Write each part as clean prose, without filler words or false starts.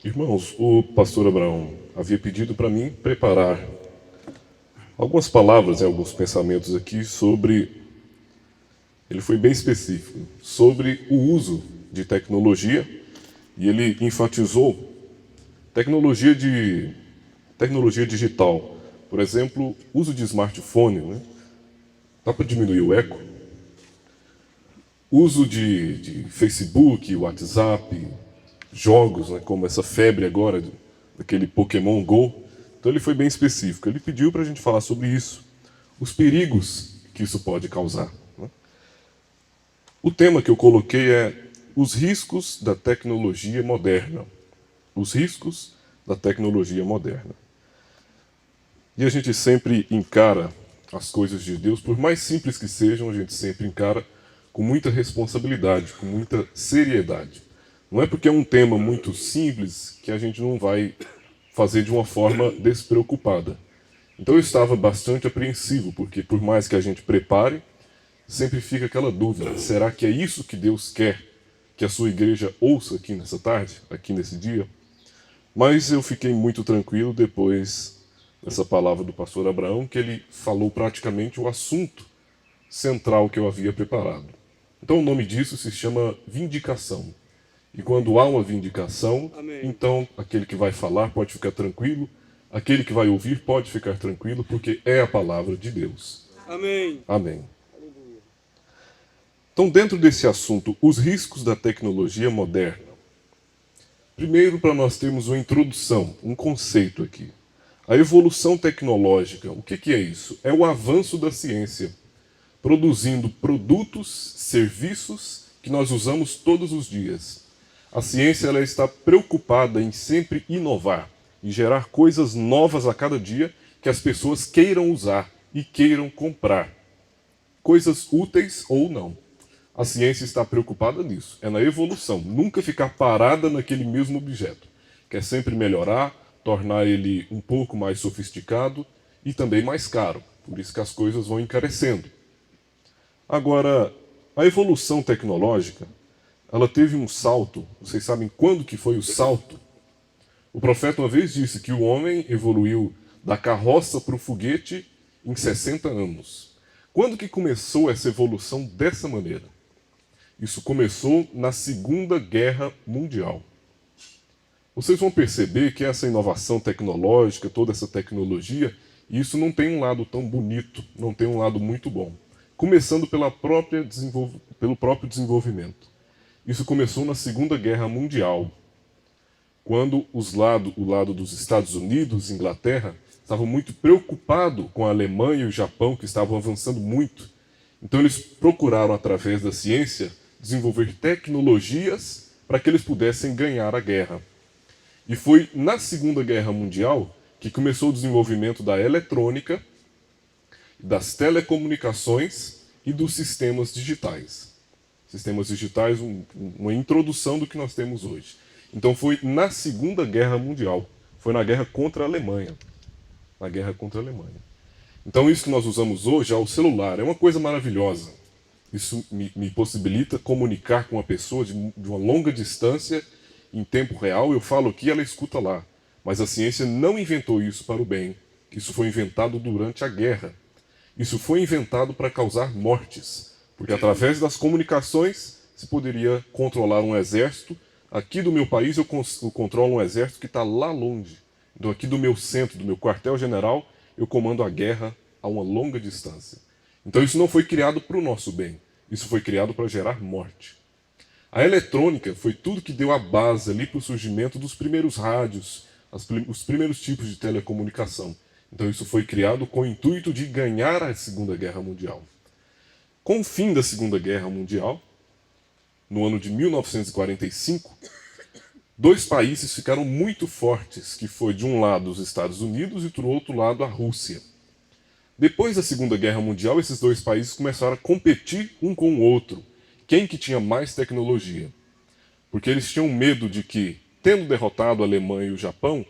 Irmãos, o pastor Abraão havia pedido para mim preparar algumas palavras e alguns pensamentos aqui sobre, ele foi bem específico, sobre o uso de tecnologia, e ele enfatizou tecnologia digital. Por exemplo, uso de smartphone, né? Dá para diminuir o eco? Uso de Facebook, WhatsApp, jogos, né, como essa febre agora daquele Pokémon Go. Então ele foi bem específico. Ele pediu para a gente falar sobre isso, os perigos que isso pode causar, né? O tema que eu coloquei é os riscos da tecnologia moderna. Os riscos da tecnologia moderna. E a gente sempre encara as coisas de Deus, por mais simples que sejam, a gente sempre encara com muita responsabilidade, com muita seriedade. Não é porque é um tema muito simples que a gente não vai fazer de uma forma despreocupada. Então eu estava bastante apreensivo, porque por mais que a gente prepare, sempre fica aquela dúvida: será que é isso que Deus quer que a sua igreja ouça aqui nessa tarde, aqui nesse dia? Mas eu fiquei muito tranquilo depois dessa palavra do pastor Abraão, que ele falou praticamente o assunto central que eu havia preparado. Então o nome disso se chama vindicação. E quando há uma vindicação, Amém. então aquele que vai falar pode ficar tranquilo, aquele que vai ouvir pode ficar tranquilo, porque é a palavra de Deus. Amém. Amém. Então, dentro desse assunto, os riscos da tecnologia moderna. Primeiro, para nós termos uma introdução, um conceito aqui. A evolução tecnológica, o que é isso? É o avanço da ciência, produzindo produtos, serviços que nós usamos todos os dias. A ciência ela está preocupada em sempre inovar e gerar coisas novas a cada dia que as pessoas queiram usar e queiram comprar. Coisas úteis ou não. A ciência está preocupada nisso, é na evolução, nunca ficar parada naquele mesmo objeto. Quer sempre melhorar, tornar ele um pouco mais sofisticado e também mais caro. Por isso que as coisas vão encarecendo. Agora, a evolução tecnológica, ela teve um salto. Vocês sabem quando que foi o salto? O profeta uma vez disse que o homem evoluiu da carroça para o foguete em 60 anos. Quando que começou essa evolução dessa maneira? Isso começou na Segunda Guerra Mundial. Vocês vão perceber que essa inovação tecnológica, toda essa tecnologia, isso não tem um lado tão bonito, não tem um lado muito bom. Começando pelo próprio desenvolvimento. Isso começou na Segunda Guerra Mundial, quando o lado dos Estados Unidos e Inglaterra estavam muito preocupados com a Alemanha e o Japão, que estavam avançando muito. Então eles procuraram, através da ciência, desenvolver tecnologias para que eles pudessem ganhar a guerra. E foi na Segunda Guerra Mundial que começou o desenvolvimento da eletrônica, das telecomunicações e dos sistemas digitais. Sistemas digitais, uma introdução do que nós temos hoje. Então foi na Segunda Guerra Mundial, foi na guerra contra a Alemanha. Na guerra contra a Alemanha. Então isso que nós usamos hoje é o celular, é uma coisa maravilhosa. Isso me possibilita comunicar com uma pessoa de uma longa distância em tempo real. Eu falo aqui, ela escuta lá. Mas a ciência não inventou isso para o bem. Isso foi inventado durante a guerra. Isso foi inventado para causar mortes. Porque através das comunicações se poderia controlar um exército. Aqui do meu país eu controlo um exército que está lá longe. Então aqui do meu centro, do meu quartel-general, eu comando a guerra a uma longa distância. Então isso não foi criado para o nosso bem. Isso foi criado para gerar morte. A eletrônica foi tudo que deu a base ali para o surgimento dos primeiros rádios, os primeiros tipos de telecomunicação. Então isso foi criado com o intuito de ganhar a Segunda Guerra Mundial. Com o fim da Segunda Guerra Mundial, no ano de 1945, dois países ficaram muito fortes, que foi de um lado os Estados Unidos e do outro lado a Rússia. Depois da Segunda Guerra Mundial, esses dois países começaram a competir um com o outro. Quem que tinha mais tecnologia? Porque eles tinham medo de que, tendo derrotado a Alemanha e o Japão,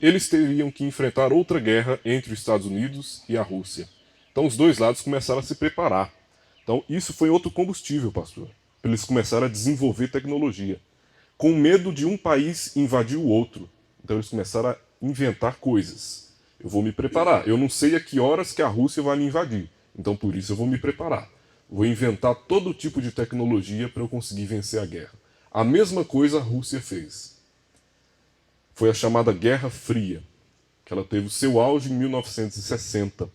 eles teriam que enfrentar outra guerra entre os Estados Unidos e a Rússia. Então os dois lados começaram a se preparar. Então isso foi outro combustível, pastor, para eles começarem a desenvolver tecnologia. com medo de um país invadir o outro. Então eles começaram a inventar coisas. Eu vou me preparar. Eu não sei a que horas que a Rússia vai me invadir. Então por isso eu vou me preparar. Vou inventar todo tipo de tecnologia para eu conseguir vencer a guerra. A mesma coisa a Rússia fez. Foi a chamada Guerra Fria, que ela teve o seu auge em 1960.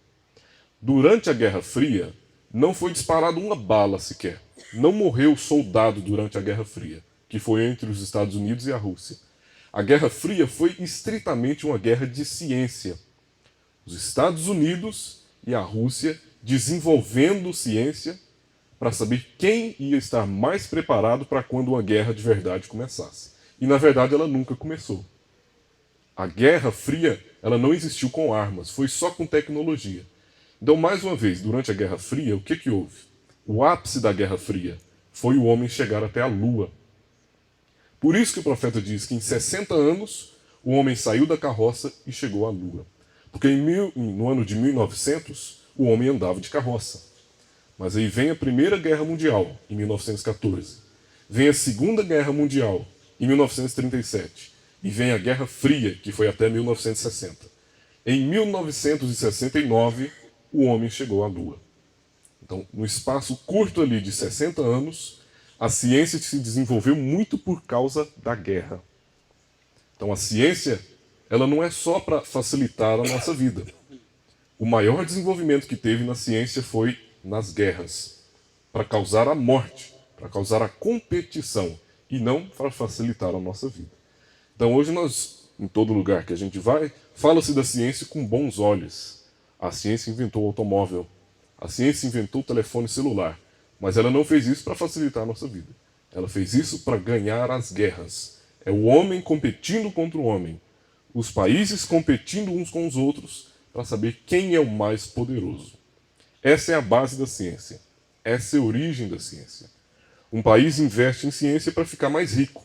Durante a Guerra Fria, não foi disparada uma bala sequer. Não morreu soldado durante a Guerra Fria, que foi entre os Estados Unidos e a Rússia. A Guerra Fria foi estritamente uma guerra de ciência. Os Estados Unidos e a Rússia desenvolvendo ciência para saber quem ia estar mais preparado para quando uma guerra de verdade começasse. E na verdade ela nunca começou. A Guerra Fria, ela não existiu com armas, foi só com tecnologia. Então, mais uma vez, durante a Guerra Fria, o que houve? O ápice da Guerra Fria foi o homem chegar até a Lua. Por isso que o profeta diz que em 60 anos o homem saiu da carroça e chegou à Lua. Porque no ano de 1900 o homem andava de carroça. Mas aí vem a Primeira Guerra Mundial, em 1914. Vem a Segunda Guerra Mundial, em 1937. E vem a Guerra Fria, que foi até 1960. Em 1969, o homem chegou à Lua. Então, no espaço curto ali de 60 anos, a ciência se desenvolveu muito por causa da guerra. Então, a ciência, ela não é só para facilitar a nossa vida. O maior desenvolvimento que teve na ciência foi nas guerras, para causar a morte, para causar a competição, e não para facilitar a nossa vida. Então, hoje nós, em todo lugar que a gente vai, fala-se da ciência com bons olhos. A ciência inventou o automóvel. A ciência inventou o telefone celular. Mas ela não fez isso para facilitar a nossa vida. Ela fez isso para ganhar as guerras. É o homem competindo contra o homem. Os países competindo uns com os outros para saber quem é o mais poderoso. Essa é a base da ciência. Essa é a origem da ciência. Um país investe em ciência para ficar mais rico.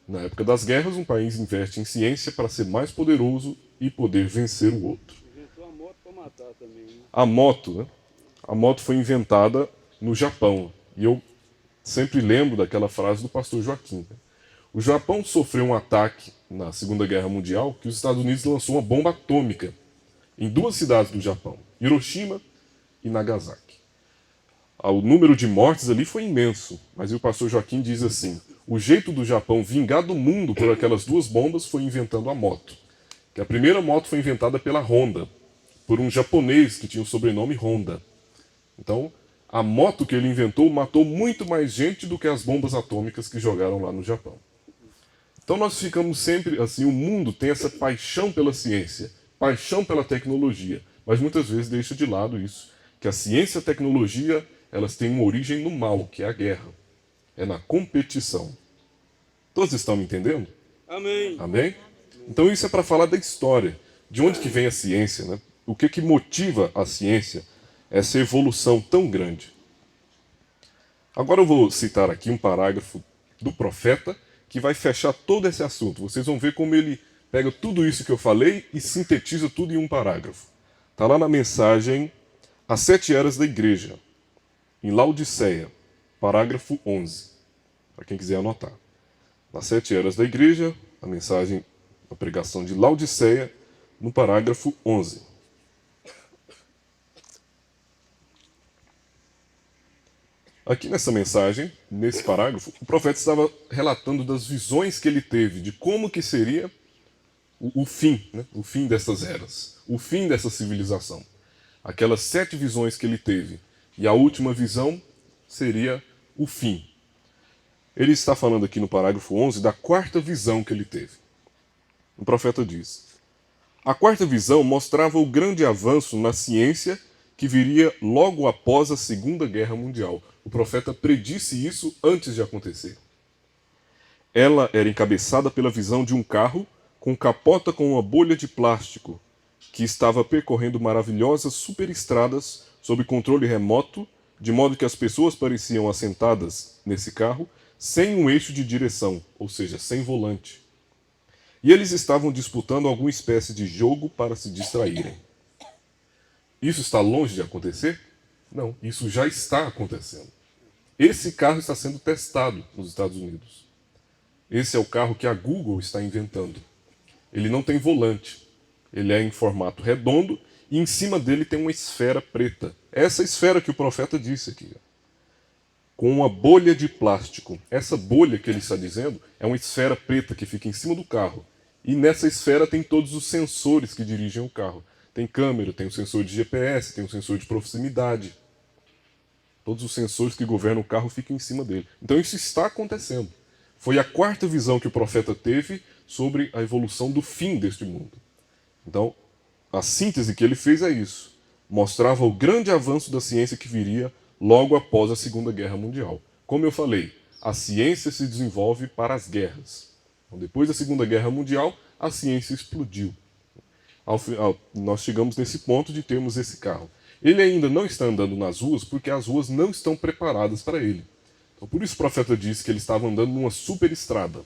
Na época das guerras, um país investe em ciência para ser mais poderoso e poder vencer o outro. Inventou a moto para matar também, né? A moto, né? A moto foi inventada no Japão. E eu sempre lembro daquela frase do pastor Joaquim. Né? O Japão sofreu um ataque na Segunda Guerra Mundial que os Estados Unidos lançou uma bomba atômica em duas cidades do Japão, Hiroshima e Nagasaki. O número de mortes ali foi imenso, mas o pastor Joaquim diz assim: o jeito do Japão vingar do mundo por aquelas duas bombas foi inventando a moto. Que a primeira moto foi inventada pela Honda, por um japonês que tinha o sobrenome Honda. Então, a moto que ele inventou matou muito mais gente do que as bombas atômicas que jogaram lá no Japão. Então nós ficamos sempre assim, o mundo tem essa paixão pela ciência, paixão pela tecnologia, mas muitas vezes deixa de lado isso, que a ciência e a tecnologia, elas têm uma origem no mal, que é a guerra. É na competição. Todos estão me entendendo? Amém. Amém? Então isso é para falar da história. De onde que vem a ciência, né? O que motiva a ciência? Essa evolução tão grande. Agora eu vou citar aqui um parágrafo do profeta que vai fechar todo esse assunto. Vocês vão ver como ele pega tudo isso que eu falei e sintetiza tudo em um parágrafo. Está lá na mensagem As 7 Eras da Igreja, em Laodiceia, parágrafo 11, para quem quiser anotar. Nas 7 Eras da Igreja, a mensagem, a pregação de Laodiceia, no parágrafo 11. Aqui nessa mensagem, nesse parágrafo, o profeta estava relatando das visões que ele teve, de como que seria o fim, né? O fim dessas eras, o fim dessa civilização. Aquelas 7 visões que ele teve, e a última visão seria o fim. Ele está falando aqui no parágrafo 11 da quarta visão que ele teve. O profeta diz: a quarta visão mostrava o grande avanço na ciência que viria logo após a Segunda Guerra Mundial. O profeta predisse isso antes de acontecer. Ela era encabeçada pela visão de um carro com capota com uma bolha de plástico que estava percorrendo maravilhosas superestradas sob controle remoto, de modo que as pessoas pareciam assentadas nesse carro sem um eixo de direção, ou seja, sem volante. E eles estavam disputando alguma espécie de jogo para se distraírem. Isso está longe de acontecer? Não, isso já está acontecendo. Esse carro está sendo testado nos Estados Unidos. Esse é o carro que a Google está inventando. Ele não tem volante. Ele é em formato redondo e em cima dele tem uma esfera preta. Essa esfera que o profeta disse aqui, com uma bolha de plástico. Essa bolha que ele está dizendo é uma esfera preta que fica em cima do carro. E nessa esfera tem todos os sensores que dirigem o carro. Tem câmera, tem o sensor de GPS, tem o sensor de proximidade. Todos os sensores que governam o carro ficam em cima dele. Então isso está acontecendo. Foi a quarta visão que o profeta teve sobre a evolução do fim deste mundo. Então, a síntese que ele fez é isso. Mostrava o grande avanço da ciência que viria logo após a Segunda Guerra Mundial. Como eu falei, a ciência se desenvolve para as guerras. Então, depois da Segunda Guerra Mundial, a ciência explodiu. Nós chegamos nesse ponto de termos esse carro. Ele ainda não está andando nas ruas porque as ruas não estão preparadas para ele. Então, por isso o profeta disse que ele estava andando numa superestrada.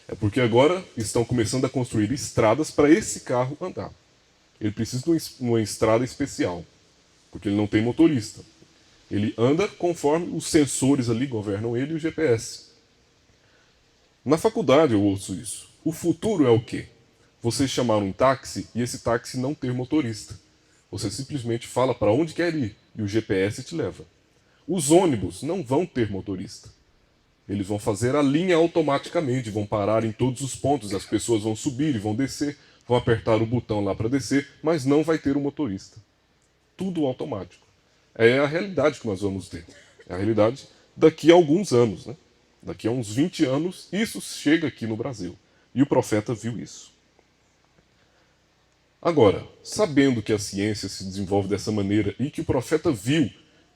É porque agora estão começando a construir estradas para esse carro andar. Ele precisa de uma estrada especial, porque ele não tem motorista. Ele anda conforme os sensores ali governam ele e o GPS. Na faculdade eu ouço isso. O futuro é o quê? Você chamar um táxi e esse táxi não ter motorista. Você simplesmente fala para onde quer ir e o GPS te leva. Os ônibus não vão ter motorista. Eles vão fazer a linha automaticamente, vão parar em todos os pontos, as pessoas vão subir e vão descer, vão apertar o botão lá para descer, mas não vai ter um motorista. Tudo automático. É a realidade que nós vamos ter. É a realidade daqui a alguns anos, né? Daqui a uns 20 anos, isso chega aqui no Brasil. E o profeta viu isso. Agora, sabendo que a ciência se desenvolve dessa maneira e que o profeta viu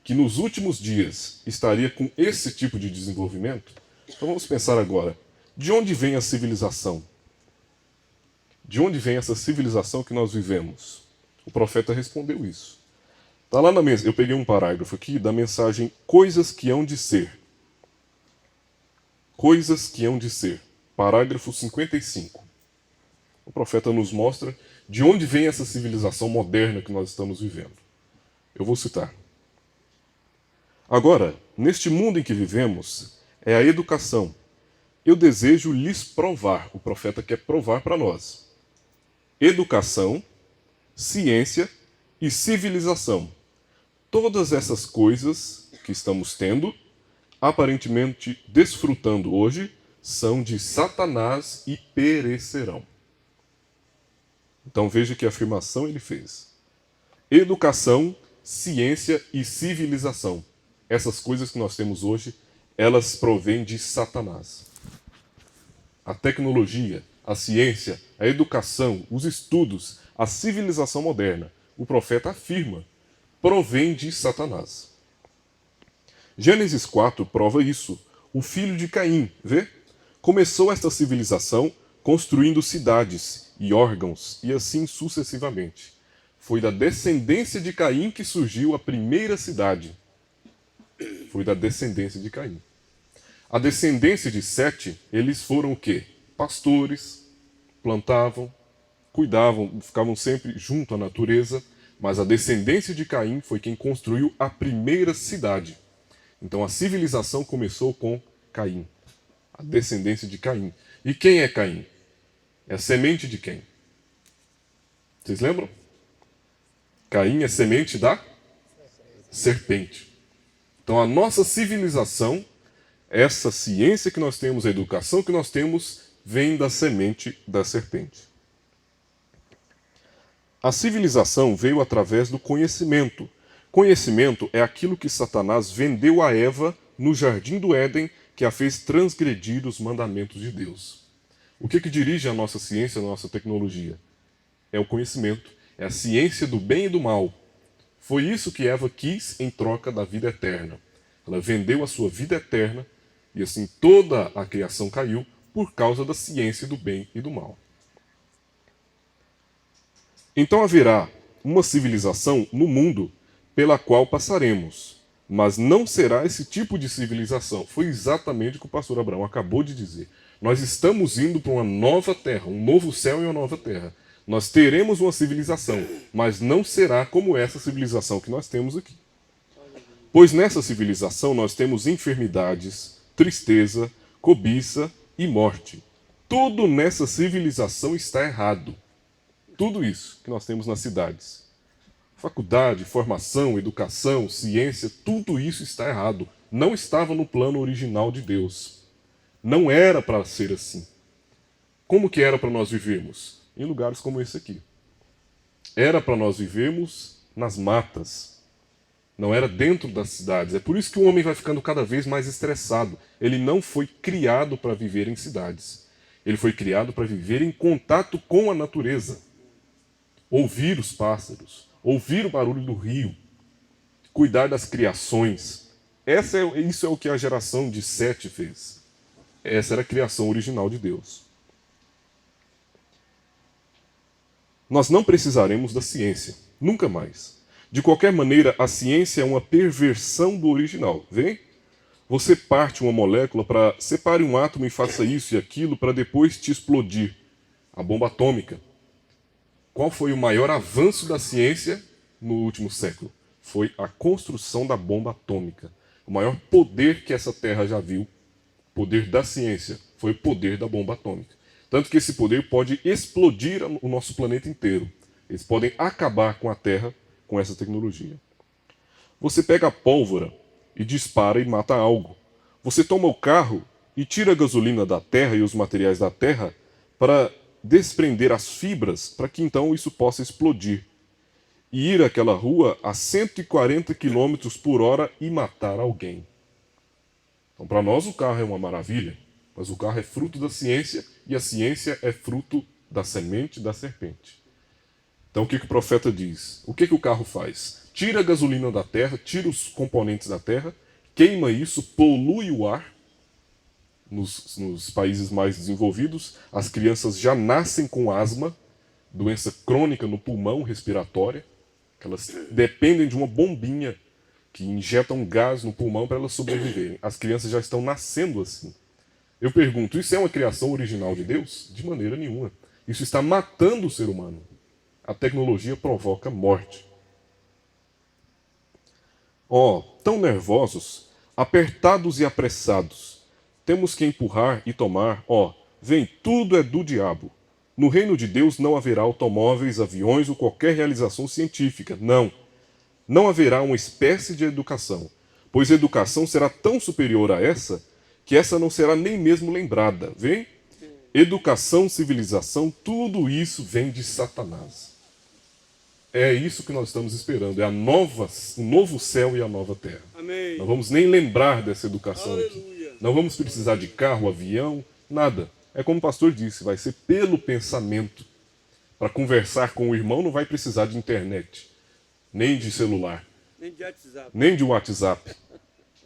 que nos últimos dias estaria com esse tipo de desenvolvimento, então vamos pensar agora, de onde vem a civilização? De onde vem essa civilização que nós vivemos? O profeta respondeu isso. Está lá na mesa, eu peguei um parágrafo aqui da mensagem Coisas que hão de ser. Coisas que hão de ser. Parágrafo 55. O profeta nos mostra de onde vem essa civilização moderna que nós estamos vivendo. Eu vou citar. Agora, neste mundo em que vivemos, é a educação. Eu desejo lhes provar, o profeta quer provar para nós. Educação, ciência e civilização. Todas essas coisas que estamos tendo, aparentemente desfrutando hoje, são de Satanás e perecerão. Então veja que afirmação ele fez. Educação, ciência e civilização. Essas coisas que nós temos hoje, elas provêm de Satanás. A tecnologia, a ciência, a educação, os estudos, a civilização moderna, o profeta afirma, provém de Satanás. Gênesis 4 prova isso. O filho de Caim, vê? Começou esta civilização construindo cidades e órgãos e assim sucessivamente. Foi da descendência de Caim que surgiu a primeira cidade. Foi da descendência de Caim. A descendência de Sete, eles foram o quê? Pastores, plantavam, cuidavam, ficavam sempre junto à natureza, mas a descendência de Caim foi quem construiu a primeira cidade. Então a civilização começou com Caim, a descendência de Caim. E quem é Caim? É a semente de quem? Vocês lembram? Caim é semente da serpente. Então a nossa civilização, essa ciência que nós temos, a educação que nós temos, vem da semente da serpente. A civilização veio através do conhecimento. Conhecimento é aquilo que Satanás vendeu a Eva no jardim do Éden, que a fez transgredir os mandamentos de Deus. O que dirige a nossa ciência, a nossa tecnologia? É o conhecimento, é a ciência do bem e do mal. Foi isso que Eva quis em troca da vida eterna. Ela vendeu a sua vida eterna e assim toda a criação caiu por causa da ciência do bem e do mal. Então haverá uma civilização no mundo pela qual passaremos, mas não será esse tipo de civilização. Foi exatamente o que o pastor Abraão acabou de dizer. Nós estamos indo para uma nova terra, um novo céu e uma nova terra. Nós teremos uma civilização, mas não será como essa civilização que nós temos aqui. Pois nessa civilização nós temos enfermidades, tristeza, cobiça e morte. Tudo nessa civilização está errado. Tudo isso que nós temos nas cidades. Faculdade, formação, educação, ciência, tudo isso está errado. Não estava no plano original de Deus. Não era para ser assim. Como que era para nós vivermos? Em lugares como esse aqui. Era para nós vivermos nas matas. Não era dentro das cidades. É por isso que o homem vai ficando cada vez mais estressado. Ele não foi criado para viver em cidades. Ele foi criado para viver em contato com a natureza. Ouvir os pássaros, ouvir o barulho do rio, cuidar das criações. Isso é o que a geração de Sete fez. Essa era a criação original de Deus. Nós não precisaremos da ciência, nunca mais. De qualquer maneira, a ciência é uma perversão do original. Vem? Você parte uma molécula para separe um átomo e faça isso e aquilo para depois te explodir. A bomba atômica. Qual foi o maior avanço da ciência no último século? Foi a construção da bomba atômica. O maior poder que essa Terra já viu, poder da ciência, foi o poder da bomba atômica. Tanto que esse poder pode explodir o nosso planeta inteiro. Eles podem acabar com a Terra com essa tecnologia. Você pega a pólvora e dispara e mata algo. Você toma o carro e tira a gasolina da Terra e os materiais da Terra para desprender as fibras para que então isso possa explodir. E ir àquela rua a 140 km por hora e matar alguém. Então, para nós, o carro é uma maravilha, mas o carro é fruto da ciência e a ciência é fruto da semente da serpente. Então, o que o profeta diz? O que o carro faz? Tira a gasolina da terra, tira os componentes da terra, queima isso, polui o ar. Nos países mais desenvolvidos, as crianças já nascem com asma, doença crônica no pulmão respiratória, que elas dependem de uma bombinha que injeta um gás no pulmão para elas sobreviverem. As crianças já estão nascendo assim. Eu pergunto, isso é uma criação original de Deus? De maneira nenhuma. Isso está matando o ser humano. A tecnologia provoca morte. Tão nervosos, apertados e apressados. Temos que empurrar e tomar. Vem, tudo é do diabo. No reino de Deus não haverá automóveis, aviões ou qualquer realização científica. Não. Não haverá uma espécie de educação, pois a educação será tão superior a essa, que essa não será nem mesmo lembrada. Vem? Educação, civilização, tudo isso vem de Satanás. É isso que nós estamos esperando, é o novo céu e a nova terra. Amém. Não vamos nem lembrar dessa educação aqui. Aleluia. Não vamos precisar de carro, avião, nada. É como o pastor disse, vai ser pelo pensamento. Para conversar com o irmão não vai precisar de internet, nem de celular, Nem de WhatsApp. nem de WhatsApp.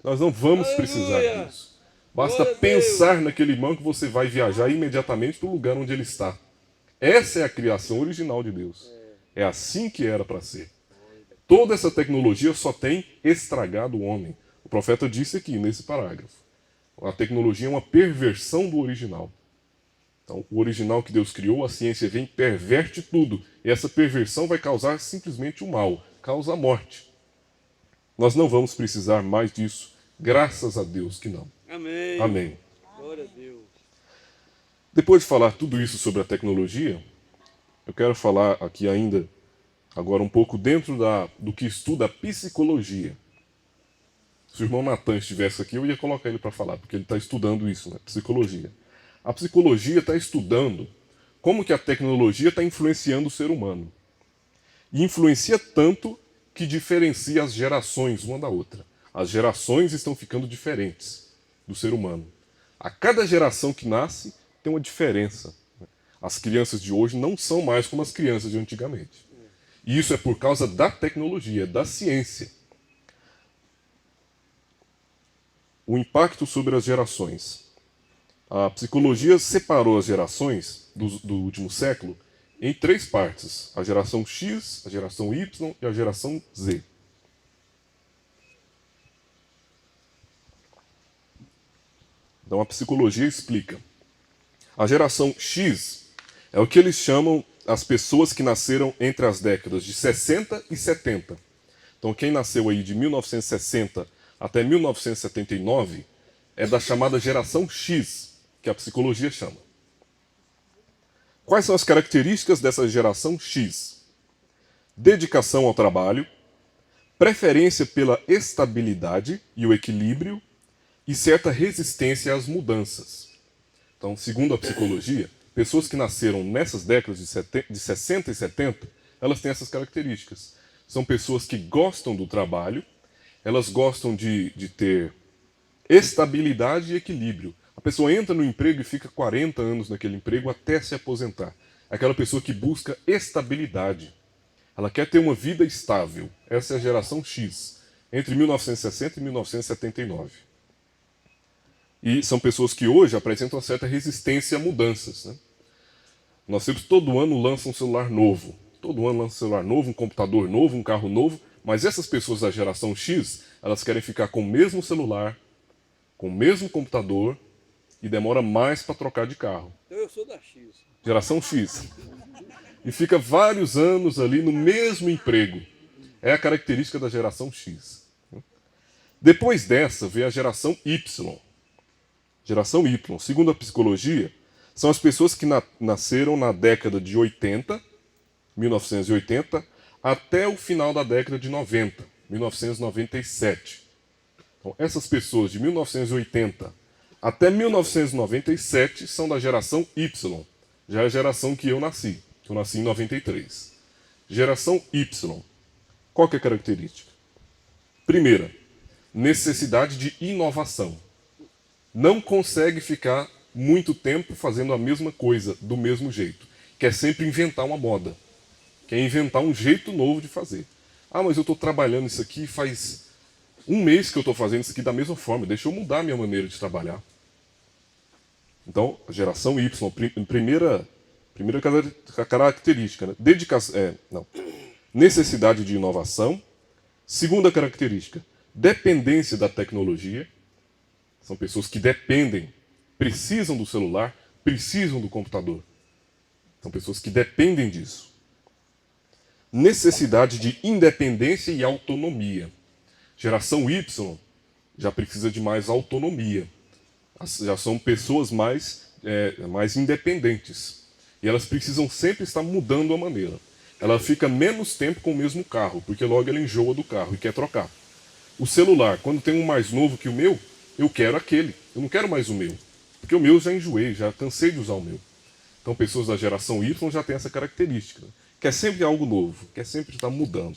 Nós não vamos precisar Aleluia. disso. Basta Glória a pensar naquele irmão que você vai viajar imediatamente para o lugar onde ele está. Essa é a criação original de Deus. É assim que era para ser. Toda essa tecnologia só tem estragado o homem. O profeta disse aqui nesse parágrafo. A tecnologia é uma perversão do original. Então, o original que Deus criou, a ciência vem e perverte tudo. E essa perversão vai causar simplesmente o mal, causa a morte. Nós não vamos precisar mais disso, graças a Deus que não. Amém. Amém. Glória a Deus. Depois de falar tudo isso sobre a tecnologia, eu quero falar aqui ainda, agora um pouco dentro do que estuda a psicologia. Se o irmão Natan estivesse aqui, eu ia colocar ele para falar, porque ele está estudando isso, né? Psicologia. A psicologia está estudando como que a tecnologia está influenciando o ser humano. E influencia tanto que diferencia as gerações uma da outra. As gerações estão ficando diferentes do ser humano. A cada geração que nasce tem uma diferença. As crianças de hoje não são mais como as crianças de antigamente. E isso é por causa da tecnologia, da ciência. O impacto sobre as gerações. A psicologia separou as gerações do último século em 3 partes. A geração X, a geração Y e a geração Z. Então a psicologia explica. A geração X é o que eles chamam as pessoas que nasceram entre as décadas de 60 e 70. Então quem nasceu aí de 1960 até 1979 é da chamada geração X. que a psicologia chama. Quais são as características dessa geração X? Dedicação ao trabalho, preferência pela estabilidade e o equilíbrio e certa resistência às mudanças. Então, segundo a psicologia, pessoas que nasceram nessas décadas de 60 e 70, elas têm essas características. São pessoas que gostam do trabalho, elas gostam de ter estabilidade e equilíbrio. A pessoa entra no emprego e fica 40 anos naquele emprego até se aposentar. É aquela pessoa que busca estabilidade. Ela quer ter uma vida estável. Essa é a geração X, entre 1960 e 1979. E são pessoas que hoje apresentam uma certa resistência a mudanças, né? Nós sempre, todo ano, lança um celular novo. Todo ano lança um celular novo, um computador novo, um carro novo. Mas essas pessoas da geração X, elas querem ficar com o mesmo celular, com o mesmo computador, e demora mais para trocar de carro. Então eu sou da X. Geração X. E fica vários anos ali no mesmo emprego. É a característica da geração X. Depois dessa, vem a geração Y. Geração Y, segundo a psicologia, são as pessoas que nasceram na década de 80, 1980, até o final da década de 90, 1997. Então, essas pessoas de 1980 até 1997 são da geração Y. Já é a geração que eu nasci. Eu nasci em 93. Geração Y. Qual que é a característica? Primeira, necessidade de inovação. Não consegue ficar muito tempo fazendo a mesma coisa, do mesmo jeito. Quer sempre inventar uma moda. Quer inventar um jeito novo de fazer. Ah, mas eu estou trabalhando isso aqui faz um mês que eu estou fazendo isso aqui da mesma forma. Deixa eu mudar a minha maneira de trabalhar. Então, a geração Y, primeira característica, né? Necessidade de inovação. Segunda característica, dependência da tecnologia. São pessoas que dependem, precisam do celular, precisam do computador. São pessoas que dependem disso. Necessidade de independência e autonomia. Geração Y já precisa de mais autonomia. Já são pessoas mais independentes. E elas precisam sempre estar mudando a maneira. Ela fica menos tempo com o mesmo carro, porque logo ela enjoa do carro e quer trocar. O celular, quando tem um mais novo que o meu, eu quero aquele. Eu não quero mais o meu. Porque o meu eu já enjoei, já cansei de usar o meu. Então, pessoas da geração Y já têm essa característica. Quer sempre algo novo, quer sempre estar mudando.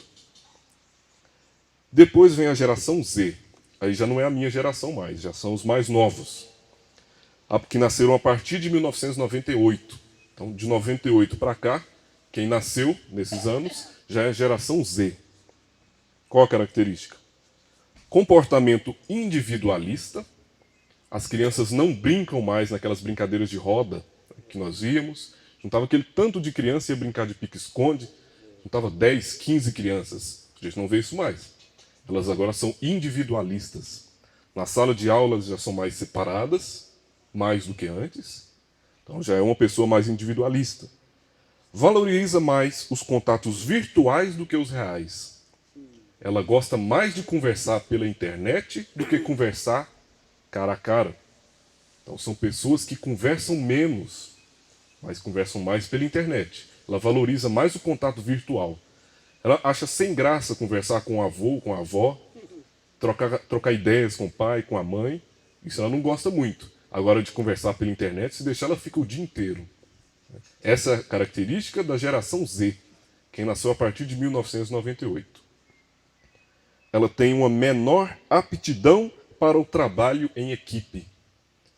Depois vem a geração Z. Aí já não é a minha geração mais, já são os mais novos. Que nasceram a partir de 1998. Então, de 98 para cá, quem nasceu nesses anos já é a geração Z. Qual a característica? Comportamento individualista. As crianças não brincam mais naquelas brincadeiras de roda que nós víamos. Juntava aquele tanto de criança e ia brincar de pique-esconde. Juntava 10, 15 crianças. A gente não vê isso mais. Elas agora são individualistas. Na sala de aula elas já são mais separadas, mais do que antes. Então já é uma pessoa mais individualista. Valoriza mais os contatos virtuais do que os reais. Ela gosta mais de conversar pela internet do que conversar cara a cara. Então são pessoas que conversam menos, mas conversam mais pela internet. Ela valoriza mais o contato virtual. Ela acha sem graça conversar com o avô, com a avó, trocar ideias com o pai, com a mãe. Isso ela não gosta muito. Agora, de conversar pela internet, se deixar, ela fica o dia inteiro. Essa é a característica da geração Z, quem nasceu a partir de 1998. Ela tem uma menor aptidão para o trabalho em equipe.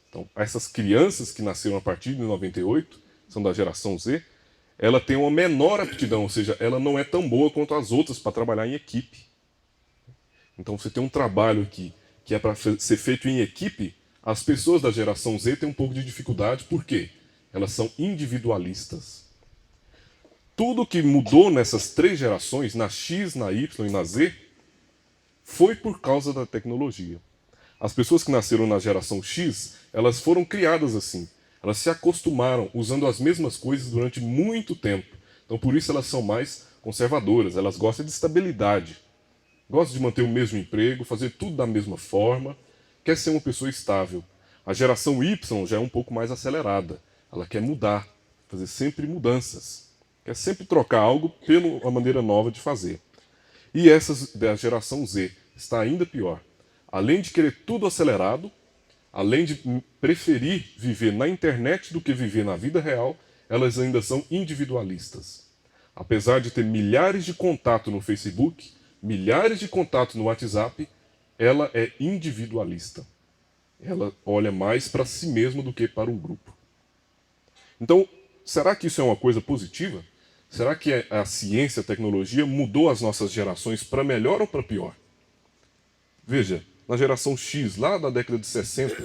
Então, essas crianças que nasceram a partir de 98, são da geração Z, ela tem uma menor aptidão, ou seja, ela não é tão boa quanto as outras para trabalhar em equipe. Então, você tem um trabalho aqui que é para ser feito em equipe, as pessoas da geração Z têm um pouco de dificuldade, por quê? Elas são individualistas. Tudo que mudou nessas três gerações, na X, na Y e na Z, foi por causa da tecnologia. As pessoas que nasceram na geração X, elas foram criadas assim. Elas se acostumaram usando as mesmas coisas durante muito tempo. Então, por isso elas são mais conservadoras. Elas gostam de estabilidade. Gostam de manter o mesmo emprego, fazer tudo da mesma forma. Quer ser uma pessoa estável. A geração Y já é um pouco mais acelerada. Ela quer mudar, fazer sempre mudanças. Quer sempre trocar algo pela uma maneira nova de fazer. E essa da geração Z está ainda pior. Além de querer tudo acelerado, além de preferir viver na internet do que viver na vida real, elas ainda são individualistas. Apesar de ter milhares de contatos no Facebook, milhares de contatos no WhatsApp, ela é individualista. Ela olha mais para si mesma do que para um grupo. Então, será que isso é uma coisa positiva? Será que a ciência, a tecnologia mudou as nossas gerações para melhor ou para pior? Veja, na geração X, lá da década de 60,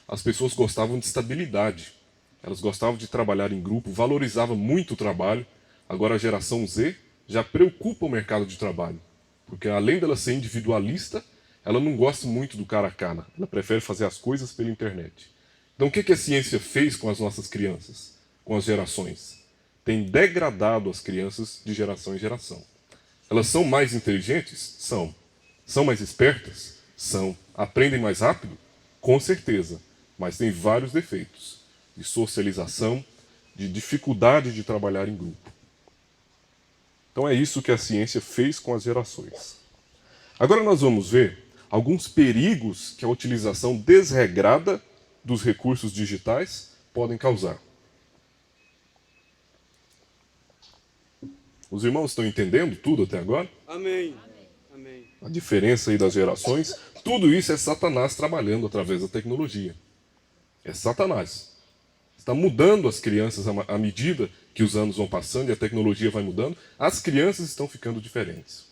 as pessoas gostavam de estabilidade. Elas gostavam de trabalhar em grupo, valorizavam muito o trabalho. Agora a geração Z já preocupa o mercado de trabalho. Porque além dela ser individualista, ela não gosta muito do cara a cara. Ela prefere fazer as coisas pela internet. Então o que a ciência fez com as nossas crianças, com as gerações? Tem degradado as crianças de geração em geração. Elas são mais inteligentes? São. São mais espertas? São. Aprendem mais rápido? Com certeza. Mas tem vários defeitos. De socialização, de dificuldade de trabalhar em grupo. Então é isso que a ciência fez com as gerações. Agora nós vamos ver alguns perigos que a utilização desregrada dos recursos digitais podem causar. Os irmãos estão entendendo tudo até agora? Amém. Amém. A diferença aí das gerações, tudo isso é Satanás trabalhando através da tecnologia. É Satanás. Está mudando as crianças à medida que os anos vão passando e a tecnologia vai mudando, as crianças estão ficando diferentes.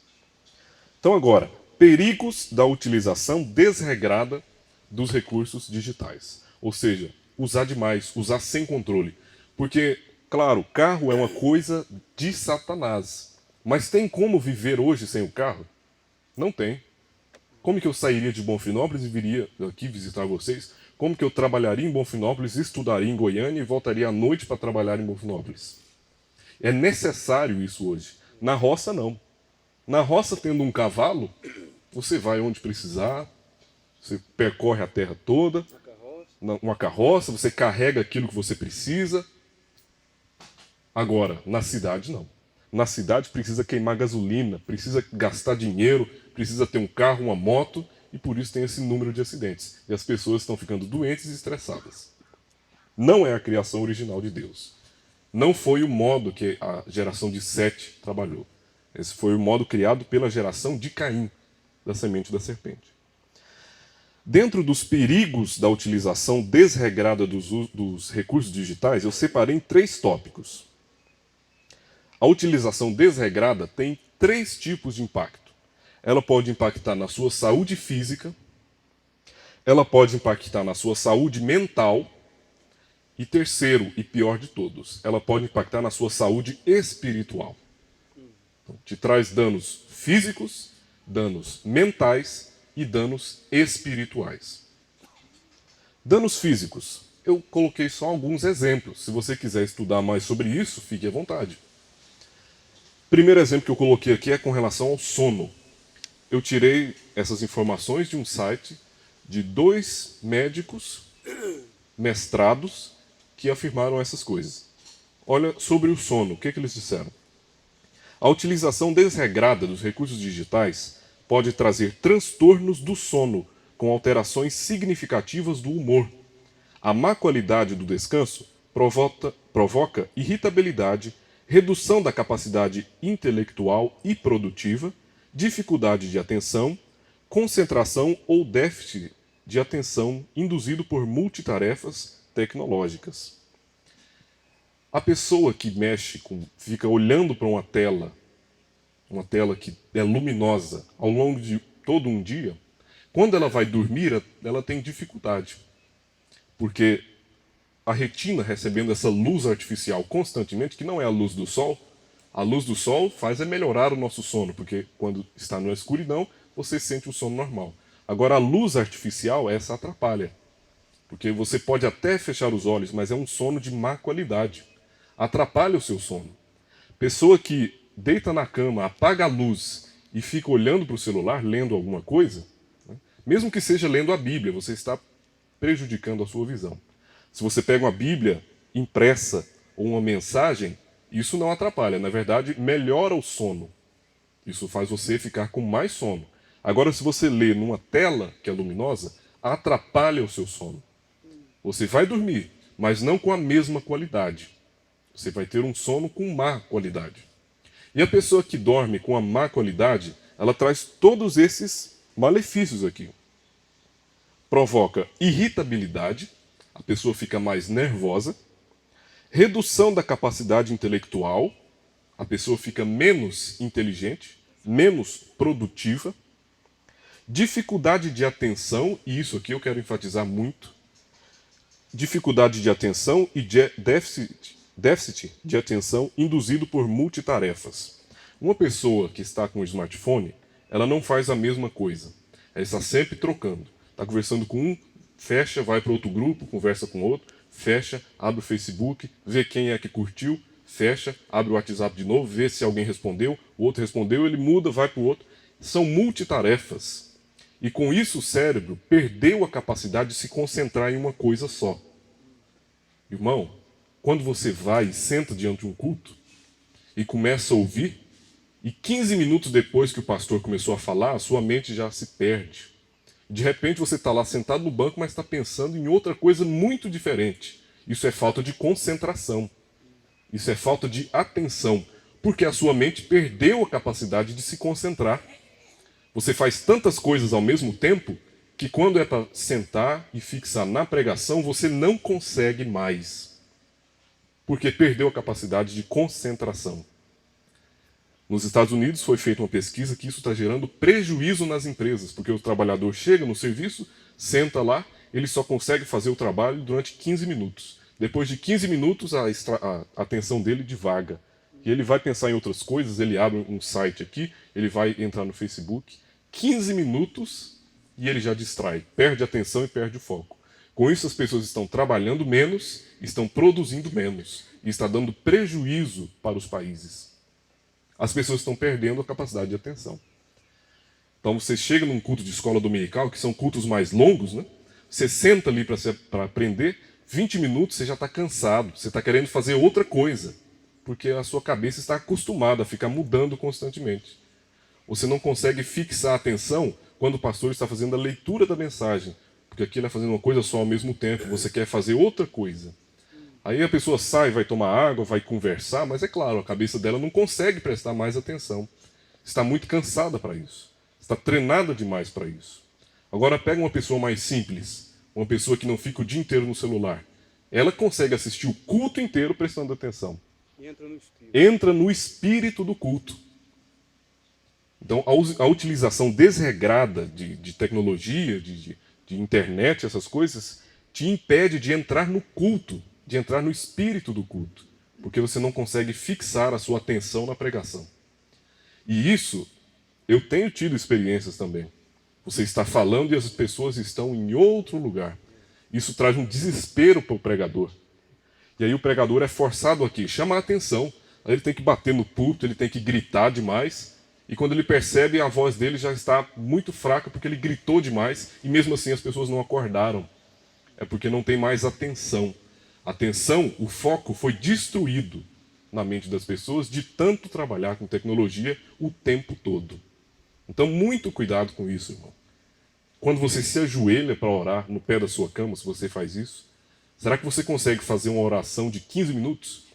Então agora, perigos da utilização desregrada dos recursos digitais. Ou seja, usar demais, usar sem controle. Porque, claro, o carro é uma coisa de Satanás. Mas tem como viver hoje sem o carro? Não tem. Como que eu sairia de Bonfinópolis e viria aqui visitar vocês? Como que eu trabalharia em Bonfinópolis, estudaria em Goiânia e voltaria à noite para trabalhar em Bonfinópolis? É necessário isso hoje. Na roça, não. Na roça, tendo um cavalo, você vai onde precisar, você percorre a terra toda, uma carroça, você carrega aquilo que você precisa. Agora, na cidade, não. Na cidade precisa queimar gasolina, precisa gastar dinheiro, precisa ter um carro, uma moto, e por isso tem esse número de acidentes. E as pessoas estão ficando doentes e estressadas. Não é a criação original de Deus. Não foi o modo que a geração de Sete trabalhou. Esse foi o modo criado pela geração de Caim, da semente da serpente. Dentro dos perigos da utilização desregrada dos recursos digitais, eu separei em 3 tópicos. A utilização desregrada tem 3 tipos de impacto. Ela pode impactar na sua saúde física, ela pode impactar na sua saúde mental, e terceiro e pior de todos, ela pode impactar na sua saúde espiritual. Então, te traz danos físicos, danos mentais e danos espirituais. Danos físicos. Eu coloquei só alguns exemplos. Se você quiser estudar mais sobre isso, fique à vontade. Primeiro exemplo que eu coloquei aqui é com relação ao sono. Eu tirei essas informações de um site de 2 médicos mestrados que afirmaram essas coisas. Olha, sobre o sono, o que eles disseram? A utilização desregrada dos recursos digitais pode trazer transtornos do sono, com alterações significativas do humor. A má qualidade do descanso provoca irritabilidade, redução da capacidade intelectual e produtiva, dificuldade de atenção, concentração ou déficit de atenção induzido por multitarefas tecnológicas. A pessoa que fica olhando para uma tela que é luminosa ao longo de todo um dia, quando ela vai dormir, ela tem dificuldade. Porque a retina recebendo essa luz artificial constantemente, que não é a luz do sol, a luz do sol faz melhorar o nosso sono, porque quando está na escuridão, você sente o sono normal. Agora, a luz artificial, essa atrapalha. Porque você pode até fechar os olhos, mas é um sono de má qualidade. Atrapalha o seu sono. Pessoa que deita na cama, apaga a luz e fica olhando para o celular, lendo alguma coisa, né? Mesmo que seja lendo a Bíblia, você está prejudicando a sua visão. Se você pega uma Bíblia impressa ou uma mensagem, isso não atrapalha, na verdade, melhora o sono. Isso faz você ficar com mais sono. Agora, se você lê numa tela que é luminosa, atrapalha o seu sono. Você vai dormir, mas não com a mesma qualidade. Você vai ter um sono com má qualidade. E a pessoa que dorme com a má qualidade, ela traz todos esses malefícios aqui. Provoca irritabilidade, a pessoa fica mais nervosa, redução da capacidade intelectual, a pessoa fica menos inteligente, menos produtiva, dificuldade de atenção, e isso aqui eu quero enfatizar muito, dificuldade de atenção e déficit de atenção induzido por multitarefas. Uma pessoa que está com o smartphone, ela não faz a mesma coisa. Ela está sempre trocando. Está conversando com um, fecha, vai para outro grupo, conversa com outro, fecha, abre o Facebook, vê quem é que curtiu, fecha, abre o WhatsApp de novo, vê se alguém respondeu, o outro respondeu, ele muda, vai para o outro. São multitarefas. E com isso o cérebro perdeu a capacidade de se concentrar em uma coisa só. Irmão, quando você vai e senta diante de um culto e começa a ouvir, e 15 minutos depois que o pastor começou a falar, a sua mente já se perde. De repente você está lá sentado no banco, mas está pensando em outra coisa muito diferente. Isso é falta de concentração. Isso é falta de atenção, porque a sua mente perdeu a capacidade de se concentrar. Você faz tantas coisas ao mesmo tempo que quando é para sentar e fixar na pregação, você não consegue mais. Porque perdeu a capacidade de concentração. Nos Estados Unidos foi feita uma pesquisa que isso está gerando prejuízo nas empresas, porque o trabalhador chega no serviço, senta lá, ele só consegue fazer o trabalho durante 15 minutos. Depois de 15 minutos, a atenção dele divaga. E ele vai pensar em outras coisas, ele abre um site aqui, ele vai entrar no Facebook. 15 minutos e ele já distrai, perde a atenção e perde o foco. Com isso, as pessoas estão trabalhando menos, estão produzindo menos, e está dando prejuízo para os países. As pessoas estão perdendo a capacidade de atenção. Então você chega num culto de escola dominical, que são cultos mais longos, né? Você senta ali para aprender, 20 minutos você já está cansado, você está querendo fazer outra coisa, porque a sua cabeça está acostumada a ficar mudando constantemente. Você não consegue fixar a atenção quando o pastor está fazendo a leitura da mensagem, porque aqui ele está fazendo uma coisa só ao mesmo tempo, você quer fazer outra coisa. Aí a pessoa sai, vai tomar água, vai conversar, mas é claro, a cabeça dela não consegue prestar mais atenção. Está muito cansada para isso. Está treinada demais para isso. Agora pega uma pessoa mais simples, uma pessoa que não fica o dia inteiro no celular. Ela consegue assistir o culto inteiro prestando atenção. Entra no espírito do culto. Então, a utilização desregrada de tecnologia, de internet, essas coisas, te impede de entrar no culto, de entrar no espírito do culto, porque você não consegue fixar a sua atenção na pregação. E isso, eu tenho tido experiências também. Você está falando e as pessoas estão em outro lugar. Isso traz um desespero para o pregador. E aí o pregador é forçado aqui, chamar a atenção. Aí ele tem que bater no púlpito, ele tem que gritar demais. E quando ele percebe, a voz dele já está muito fraca porque ele gritou demais e mesmo assim as pessoas não acordaram. É porque não tem mais atenção. Atenção, o foco foi destruído na mente das pessoas de tanto trabalhar com tecnologia o tempo todo. Então, muito cuidado com isso, irmão. Quando você se ajoelha para orar no pé da sua cama, se você faz isso, será que você consegue fazer uma oração de 15 minutos?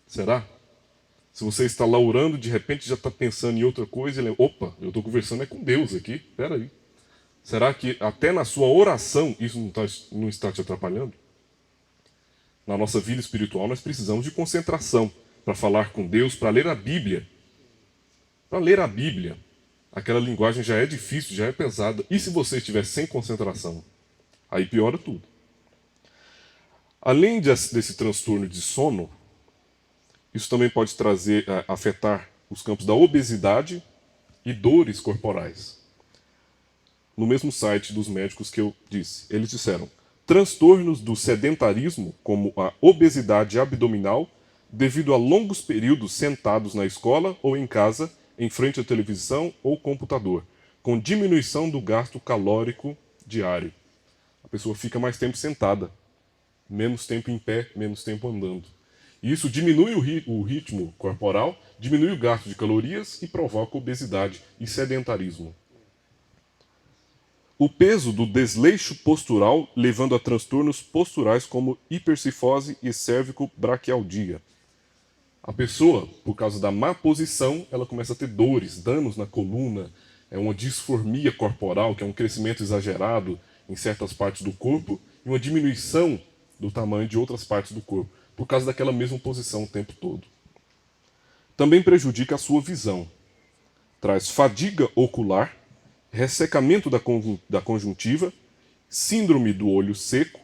Será? Se você está lá orando, de repente já está pensando em outra coisa, e opa, eu estou conversando com Deus aqui, espera aí. Será que até na sua oração isso não está te atrapalhando? Na nossa vida espiritual nós precisamos de concentração para falar com Deus, para ler a Bíblia. Para ler a Bíblia, aquela linguagem já é difícil, já é pesada. E se você estiver sem concentração? Aí piora tudo. Além desse transtorno de sono, isso também pode afetar os campos da obesidade e dores corporais. No mesmo site dos médicos que eu disse, eles disseram: transtornos do sedentarismo, como a obesidade abdominal, devido a longos períodos sentados na escola ou em casa, em frente à televisão ou computador, com diminuição do gasto calórico diário. A pessoa fica mais tempo sentada, menos tempo em pé, menos tempo andando. E isso diminui o ritmo corporal, diminui o gasto de calorias e provoca obesidade e sedentarismo. O peso do desleixo postural levando a transtornos posturais como hipercifose e cérvico-braquialgia. A pessoa, por causa da má posição, ela começa a ter dores, danos na coluna, uma disformia corporal, que é um crescimento exagerado em certas partes do corpo, e uma diminuição do tamanho de outras partes do corpo, por causa daquela mesma posição o tempo todo. Também prejudica a sua visão. Traz fadiga ocular, ressecamento da conjuntiva, síndrome do olho seco,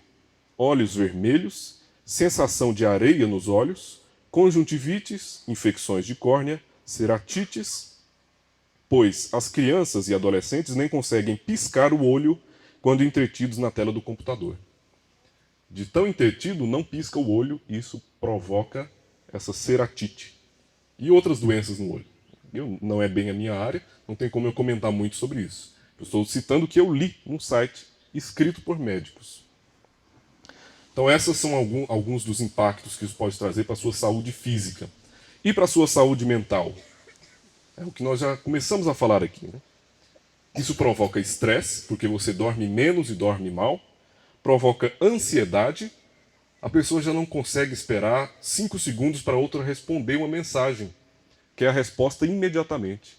olhos vermelhos, sensação de areia nos olhos, conjuntivites, infecções de córnea, ceratites, pois as crianças e adolescentes nem conseguem piscar o olho quando entretidos na tela do computador. De tão entretido, não pisca o olho, e isso provoca essa ceratite e outras doenças no olho. Não é bem a minha área, não tem como eu comentar muito sobre isso. Eu estou citando o que eu li num site escrito por médicos. Então, esses são alguns dos impactos que isso pode trazer para a sua saúde física. E para a sua saúde mental? É o que nós já começamos a falar aqui. Né? Isso provoca estresse, porque você dorme menos e dorme mal. Provoca ansiedade. A pessoa já não consegue esperar 5 segundos para outra responder uma mensagem. Quer a resposta imediatamente.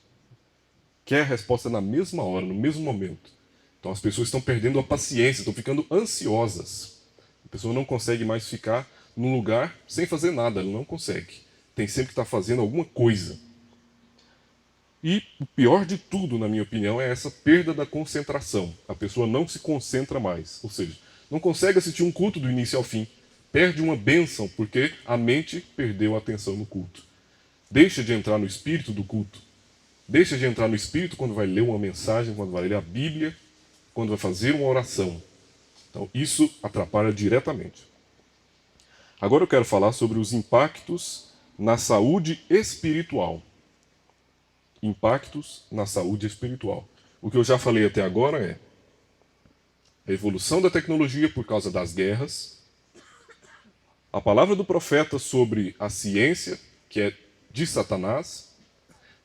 Quer a resposta na mesma hora, no mesmo momento. Então as pessoas estão perdendo a paciência, estão ficando ansiosas. A pessoa não consegue mais ficar num lugar sem fazer nada, ela não consegue. Tem sempre que estar fazendo alguma coisa. E o pior de tudo, na minha opinião, é essa perda da concentração. A pessoa não se concentra mais, ou seja, não consegue assistir um culto do início ao fim. Perde uma bênção porque a mente perdeu a atenção no culto. Deixa de entrar no espírito do culto. Deixa de entrar no espírito quando vai ler uma mensagem, quando vai ler a Bíblia, quando vai fazer uma oração. Então, isso atrapalha diretamente. Agora eu quero falar sobre os impactos na saúde espiritual. Impactos na saúde espiritual. O que eu já falei até agora é a evolução da tecnologia por causa das guerras, a palavra do profeta sobre a ciência, que é de Satanás.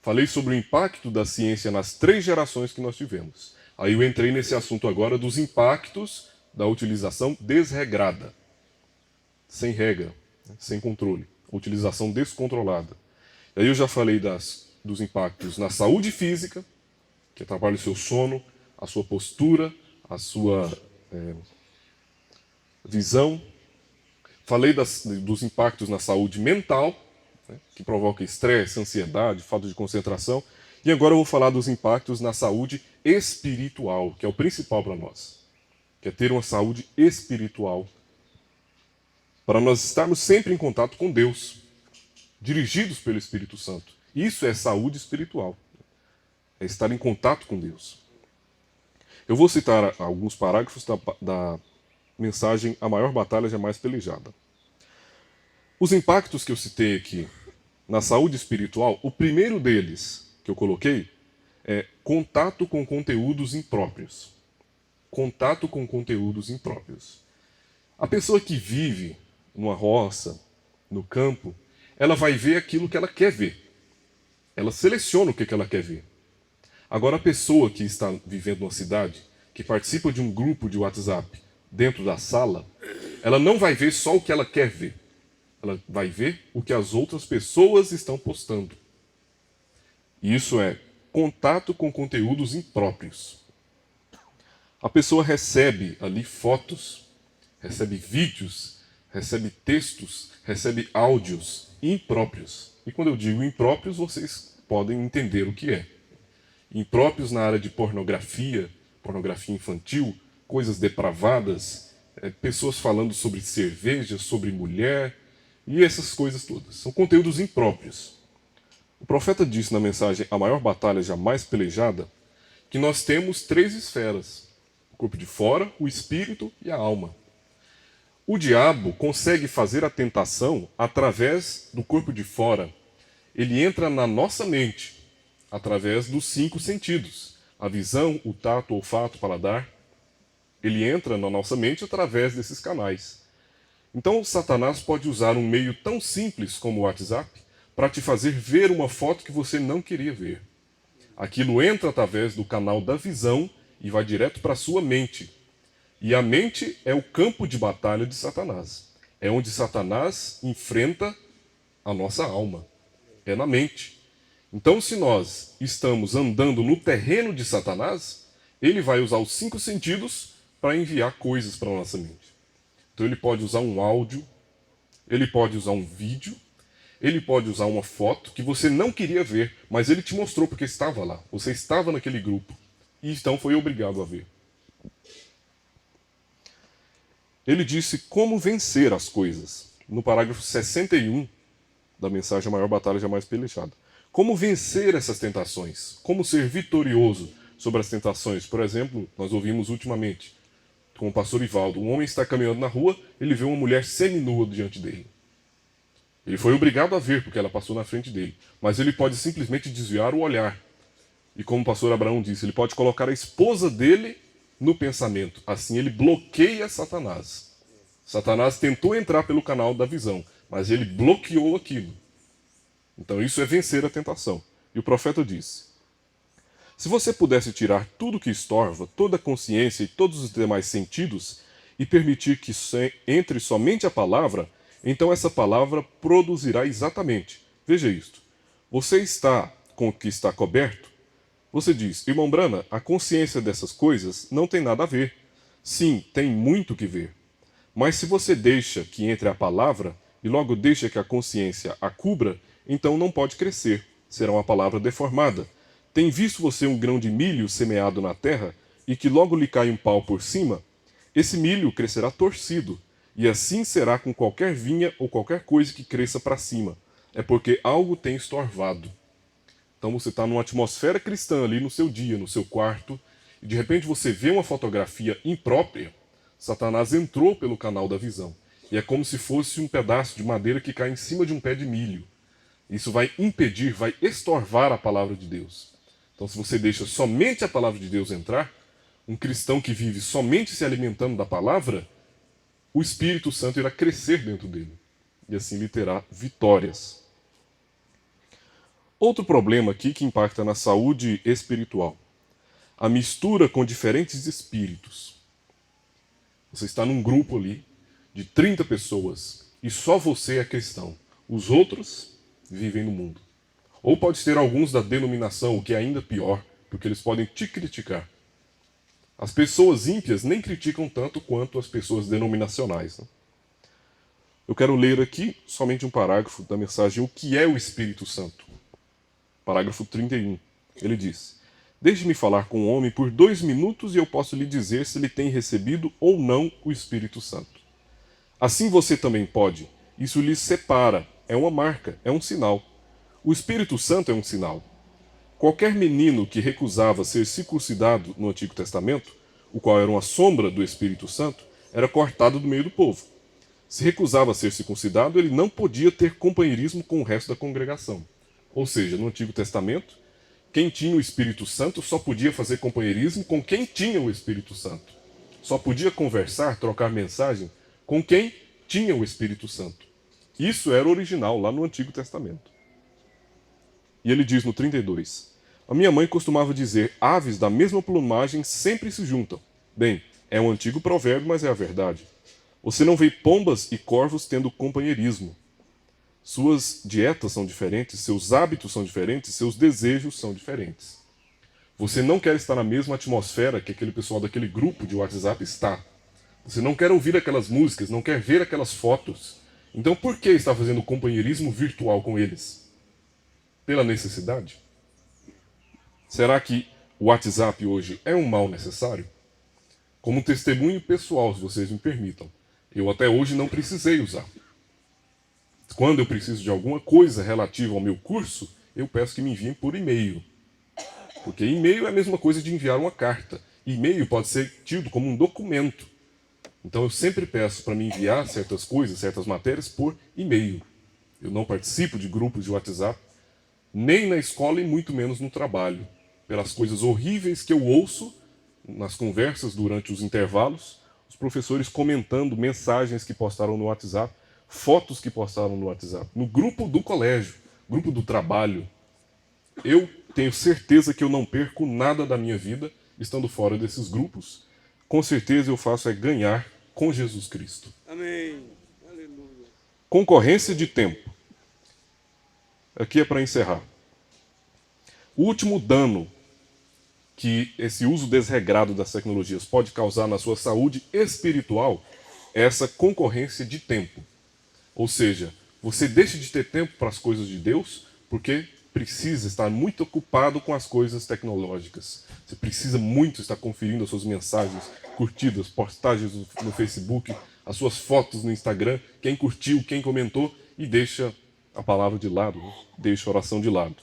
Falei sobre o impacto da ciência nas 3 gerações que nós tivemos. Aí eu entrei nesse assunto agora dos impactos da utilização desregrada, sem regra, sem controle, utilização descontrolada. Aí eu já falei dos impactos na saúde física, que atrapalha o seu sono, a sua postura, a sua visão. Falei dos impactos na saúde mental, né, que provoca estresse, ansiedade, falta de concentração. E agora eu vou falar dos impactos na saúde espiritual, que é o principal para nós. Que é ter uma saúde espiritual. Para nós estarmos sempre em contato com Deus, dirigidos pelo Espírito Santo. Isso é saúde espiritual. É estar em contato com Deus. Eu vou citar alguns parágrafos da mensagem A Maior Batalha Jamais Pelejada. Os impactos que eu citei aqui na saúde espiritual, o primeiro deles que eu coloquei é contato com conteúdos impróprios. Contato com conteúdos impróprios. A pessoa que vive numa roça, no campo, ela vai ver aquilo que ela quer ver. Ela seleciona o que ela quer ver. Agora, a pessoa que está vivendo numa cidade, que participa de um grupo de WhatsApp dentro da sala, ela não vai ver só o que ela quer ver. Ela vai ver o que as outras pessoas estão postando. E isso é contato com conteúdos impróprios. A pessoa recebe ali fotos, recebe vídeos, recebe textos, recebe áudios impróprios. E quando eu digo impróprios, vocês podem entender o que é. Impróprios na área de pornografia, pornografia infantil, coisas depravadas, pessoas falando sobre cerveja, sobre mulher, e essas coisas todas. São conteúdos impróprios. O profeta disse na mensagem A Maior Batalha Jamais Pelejada que nós temos 3 esferas. O corpo de fora, o espírito e a alma. O diabo consegue fazer a tentação através do corpo de fora. Ele entra na nossa mente através dos 5 sentidos. A visão, o tato, o olfato, o paladar. Ele entra na nossa mente através desses canais. Então, Satanás pode usar um meio tão simples como o WhatsApp para te fazer ver uma foto que você não queria ver. Aquilo entra através do canal da visão e vai direto para a sua mente. E a mente é o campo de batalha de Satanás. É onde Satanás enfrenta a nossa alma. É na mente. Então, se nós estamos andando no terreno de Satanás, ele vai usar os 5 sentidos para enviar coisas para a nossa mente. Então, ele pode usar um áudio, ele pode usar um vídeo, ele pode usar uma foto que você não queria ver, mas ele te mostrou porque estava lá. Você estava naquele grupo. E então foi obrigado a ver. Ele disse como vencer as coisas. No parágrafo 61 da mensagem A Maior Batalha Jamais Pelejada. Como vencer essas tentações? Como ser vitorioso sobre as tentações? Por exemplo, nós ouvimos ultimamente com o pastor Ivaldo. Um homem está caminhando na rua, ele vê uma mulher seminua diante dele. Ele foi obrigado a ver, porque ela passou na frente dele. Mas ele pode simplesmente desviar o olhar. E como o pastor Abraão disse, ele pode colocar a esposa dele no pensamento. Assim ele bloqueia Satanás. Satanás tentou entrar pelo canal da visão, mas ele bloqueou aquilo. Então isso é vencer a tentação. E o profeta disse: se você pudesse tirar tudo que estorva, toda a consciência e todos os demais sentidos, e permitir que entre somente a palavra, então essa palavra produzirá exatamente. Veja isto. Você está com o que está coberto? Você diz, irmão Brana, a consciência dessas coisas não tem nada a ver. Sim, tem muito que ver. Mas se você deixa que entre a palavra, e logo deixa que a consciência a cubra, então não pode crescer. Será uma palavra deformada. Tem visto você um grão de milho semeado na terra, e que logo lhe cai um pau por cima? Esse milho crescerá torcido, e assim será com qualquer vinha ou qualquer coisa que cresça para cima. É porque algo tem estorvado. Então você está numa atmosfera cristã ali no seu dia, no seu quarto, e de repente você vê uma fotografia imprópria. Satanás entrou pelo canal da visão. E é como se fosse um pedaço de madeira que cai em cima de um pé de milho. Isso vai impedir, vai estorvar a palavra de Deus. Então se você deixa somente a palavra de Deus entrar, um cristão que vive somente se alimentando da palavra, o Espírito Santo irá crescer dentro dele. E assim ele terá vitórias. Outro problema aqui que impacta na saúde espiritual. A mistura com diferentes espíritos. Você está num grupo ali de 30 pessoas e só você é cristão. Os outros vivem no mundo. Ou pode ter alguns da denominação, o que é ainda pior, porque eles podem te criticar. As pessoas ímpias nem criticam tanto quanto as pessoas denominacionais. Né? Eu quero ler aqui somente um parágrafo da mensagem O que é o Espírito Santo? Parágrafo 31. Ele diz: deixe-me falar com o homem por 2 minutos e eu posso lhe dizer se ele tem recebido ou não o Espírito Santo. Assim você também pode. Isso lhe separa. É uma marca, é um sinal. O Espírito Santo é um sinal. Qualquer menino que recusava ser circuncidado no Antigo Testamento, o qual era uma sombra do Espírito Santo, era cortado do meio do povo. Se recusava ser circuncidado, ele não podia ter companheirismo com o resto da congregação. Ou seja, no Antigo Testamento, quem tinha o Espírito Santo só podia fazer companheirismo com quem tinha o Espírito Santo. Só podia conversar, trocar mensagem com quem tinha o Espírito Santo. Isso era original lá no Antigo Testamento. E ele diz no 32, a minha mãe costumava dizer, aves da mesma plumagem sempre se juntam. Bem, é um antigo provérbio, mas é a verdade. Você não vê pombas e corvos tendo companheirismo. Suas dietas são diferentes, seus hábitos são diferentes, seus desejos são diferentes. Você não quer estar na mesma atmosfera que aquele pessoal daquele grupo de WhatsApp está. Você não quer ouvir aquelas músicas, não quer ver aquelas fotos. Então por que está fazendo companheirismo virtual com eles? Pela necessidade? Será que o WhatsApp hoje é um mal necessário? Como testemunho pessoal, se vocês me permitam, eu até hoje não precisei usar. Quando eu preciso de alguma coisa relativa ao meu curso, eu peço que me enviem por e-mail. Porque e-mail é a mesma coisa de enviar uma carta. E-mail pode ser tido como um documento. Então eu sempre peço para me enviar certas coisas, certas matérias por e-mail. Eu não participo de grupos de WhatsApp, nem na escola e muito menos no trabalho. Pelas coisas horríveis que eu ouço nas conversas durante os intervalos, os professores comentando mensagens que postaram no WhatsApp, fotos que postaram no WhatsApp, no grupo do colégio, grupo do trabalho. Eu tenho certeza que eu não perco nada da minha vida estando fora desses grupos. Com certeza eu faço é ganhar com Jesus Cristo. Amém. Aleluia. Concorrência de tempo. Aqui é para encerrar. O último dano que esse uso desregrado das tecnologias pode causar na sua saúde espiritual é essa concorrência de tempo. Ou seja, você deixa de ter tempo para as coisas de Deus porque precisa estar muito ocupado com as coisas tecnológicas. Você precisa muito estar conferindo as suas mensagens, curtidas, postagens no Facebook, as suas fotos no Instagram, quem curtiu, quem comentou, e deixa a palavra de lado, né? Deixa a oração de lado.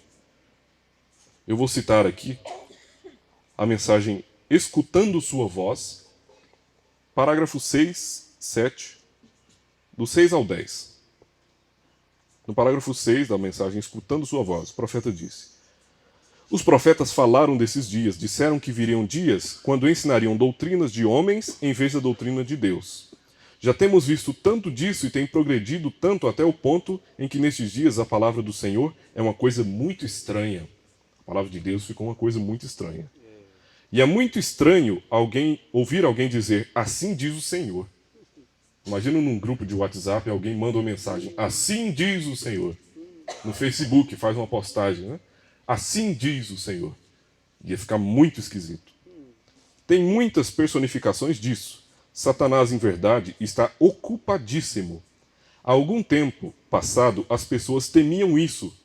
Eu vou citar aqui a mensagem Escutando Sua Voz, parágrafo 6, 7, do 6 ao 10. No parágrafo 6 da mensagem Escutando Sua Voz, o profeta disse: Os profetas falaram desses dias, disseram que viriam dias quando ensinariam doutrinas de homens em vez da doutrina de Deus. Já temos visto tanto disso e tem progredido tanto até o ponto em que nestes dias a palavra do Senhor é uma coisa muito estranha. A palavra de Deus ficou uma coisa muito estranha. E é muito estranho ouvir alguém dizer, assim diz o Senhor. Imagina num grupo de WhatsApp, alguém manda uma mensagem, assim diz o Senhor. No Facebook faz uma postagem, né? Assim diz o Senhor. Ia ficar muito esquisito. Tem muitas personificações disso. Satanás, em verdade, está ocupadíssimo. Há algum tempo passado, as pessoas temiam isso,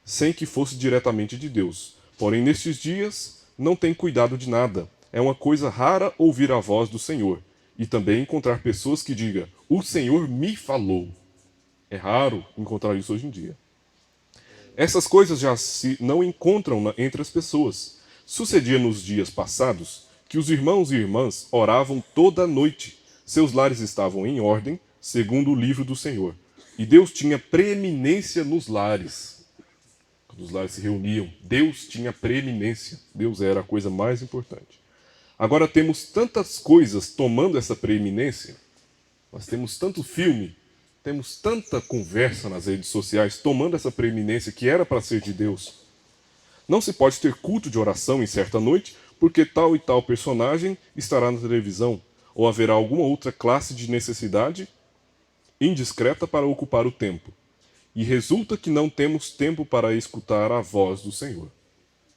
sem que fosse diretamente de Deus. Porém, nestes dias, não tem cuidado de nada. É uma coisa rara ouvir a voz do Senhor. E também encontrar pessoas que digam, o Senhor me falou. É raro encontrar isso hoje em dia. Essas coisas já se não encontram entre as pessoas. Sucedia nos dias passados que os irmãos e irmãs oravam toda a noite. Seus lares estavam em ordem, segundo o livro do Senhor. E Deus tinha preeminência nos lares. Quando os lares se reuniam, Deus tinha preeminência. Deus era a coisa mais importante. Agora temos tantas coisas tomando essa preeminência. Nós temos tanto filme, temos tanta conversa nas redes sociais tomando essa preeminência que era para ser de Deus. Não se pode ter culto de oração em certa noite, porque tal e tal personagem estará na televisão, ou haverá alguma outra classe de necessidade indiscreta para ocupar o tempo. E resulta que não temos tempo para escutar a voz do Senhor.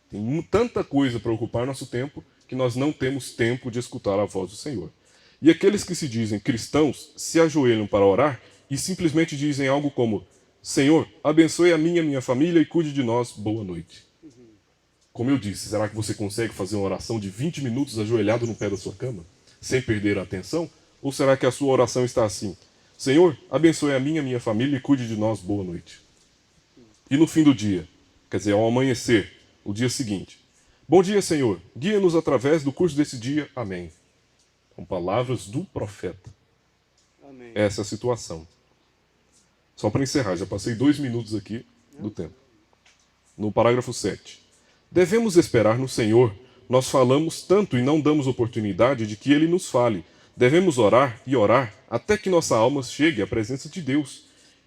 Tem tanta coisa para ocupar nosso tempo que nós não temos tempo de escutar a voz do Senhor. E aqueles que se dizem cristãos se ajoelham para orar e simplesmente dizem algo como: Senhor, abençoe a minha família e cuide de nós, boa noite. Como eu disse, será que você consegue fazer uma oração de 20 minutos ajoelhado no pé da sua cama, sem perder a atenção? Ou será que a sua oração está assim: Senhor, abençoe a minha família e cuide de nós, boa noite. E no fim do dia, quer dizer, ao amanhecer, o dia seguinte: Bom dia, Senhor, guia-nos através do curso desse dia, amém. Com palavras do profeta. Amém. Essa é a situação. Só para encerrar, já passei 2 minutos aqui do tempo. No parágrafo 7. Devemos esperar no Senhor. Nós falamos tanto e não damos oportunidade de que Ele nos fale. Devemos orar e orar até que nossa alma chegue à presença de Deus.